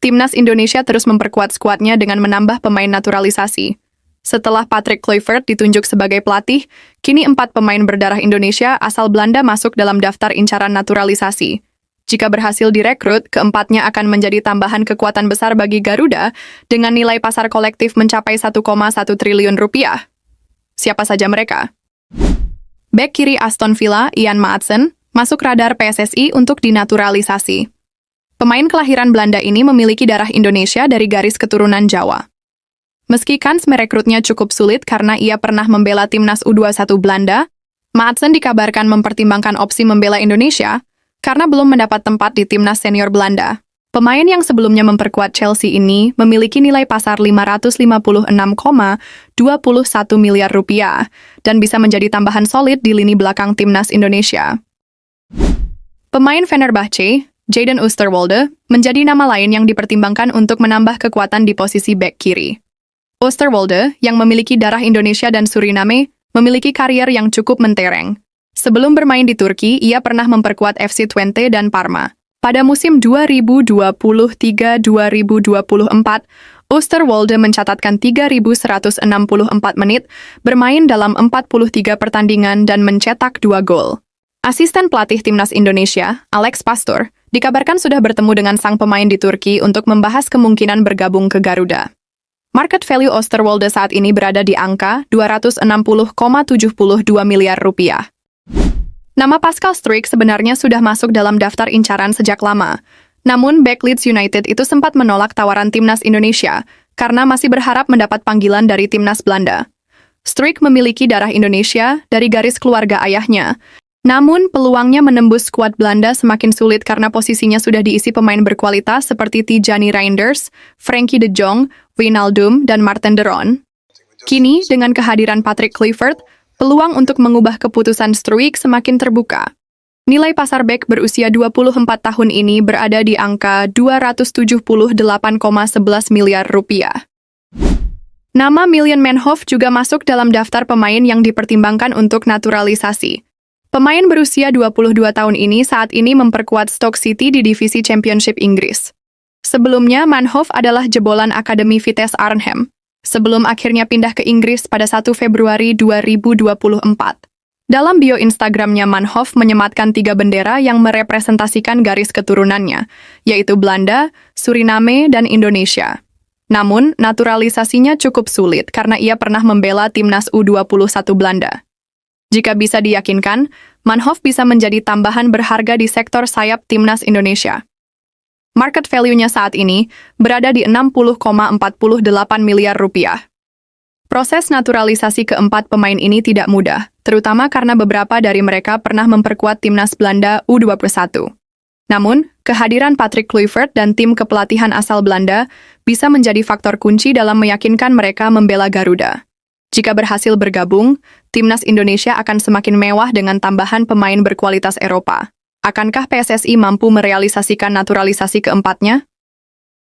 Timnas Indonesia terus memperkuat skuadnya dengan menambah pemain naturalisasi. Setelah Patrick Kluivert ditunjuk sebagai pelatih, kini 4 pemain berdarah Indonesia asal Belanda masuk dalam daftar incaran naturalisasi. Jika berhasil direkrut, keempatnya akan menjadi tambahan kekuatan besar bagi Garuda dengan nilai pasar kolektif mencapai 1,1 triliun rupiah. Siapa saja mereka? Bek kiri Aston Villa, Ian Maatsen, masuk radar PSSI untuk dinaturalisasi. Pemain kelahiran Belanda ini memiliki darah Indonesia dari garis keturunan Jawa. Meski kans merekrutnya cukup sulit karena ia pernah membela timnas U21 Belanda, Maatsen dikabarkan mempertimbangkan opsi membela Indonesia karena belum mendapat tempat di timnas senior Belanda. Pemain yang sebelumnya memperkuat Chelsea ini memiliki nilai pasar 556,21 miliar rupiah dan bisa menjadi tambahan solid di lini belakang timnas Indonesia. Pemain Fenerbahce, Jadon Oosterwolde, menjadi nama lain yang dipertimbangkan untuk menambah kekuatan di posisi bek kiri. Oosterwolde, yang memiliki darah Indonesia dan Suriname, memiliki karier yang cukup mentereng. Sebelum bermain di Turki, ia pernah memperkuat FC Twente dan Parma. Pada musim 2023-2024, Oosterwolde mencatatkan 3.164 menit, bermain dalam 43 pertandingan dan mencetak 2 gol. Asisten pelatih timnas Indonesia, Alex Pastor, dikabarkan sudah bertemu dengan sang pemain di Turki untuk membahas kemungkinan bergabung ke Garuda. Market value Oosterwolde saat ini berada di angka 260,72 miliar rupiah. Nama Pascal Struijk sebenarnya sudah masuk dalam daftar incaran sejak lama. Namun, bek Leeds United itu sempat menolak tawaran timnas Indonesia karena masih berharap mendapat panggilan dari timnas Belanda. Struijk memiliki darah Indonesia dari garis keluarga ayahnya. Namun, peluangnya menembus skuad Belanda semakin sulit karena posisinya sudah diisi pemain berkualitas seperti Tijani Reinders, Frenkie de Jong, Wijnaldum, dan Marten de Roon. Kini, dengan kehadiran Patrick Kluivert, peluang untuk mengubah keputusan Struijk semakin terbuka. Nilai pasar bek berusia 24 tahun ini berada di angka 278,11 miliar rupiah. Nama Miljan Manhoef juga masuk dalam daftar pemain yang dipertimbangkan untuk naturalisasi. Pemain berusia 22 tahun ini saat ini memperkuat Stoke City di divisi Championship Inggris. Sebelumnya, Manhoef adalah jebolan Akademi Vitesse Arnhem, sebelum akhirnya pindah ke Inggris pada 1 Februari 2024. Dalam bio Instagramnya, Manhoef menyematkan 3 bendera yang merepresentasikan garis keturunannya, yaitu Belanda, Suriname, dan Indonesia. Namun, naturalisasinya cukup sulit karena ia pernah membela timnas U21 Belanda. Jika bisa diyakinkan, Manhoef bisa menjadi tambahan berharga di sektor sayap timnas Indonesia. Market value-nya saat ini berada di 60,48 miliar rupiah. Proses naturalisasi keempat pemain ini tidak mudah, terutama karena beberapa dari mereka pernah memperkuat timnas Belanda U21. Namun, kehadiran Patrick Kluivert dan tim kepelatihan asal Belanda bisa menjadi faktor kunci dalam meyakinkan mereka membela Garuda. Jika berhasil bergabung, timnas Indonesia akan semakin mewah dengan tambahan pemain berkualitas Eropa. Akankah PSSI mampu merealisasikan naturalisasi keempatnya?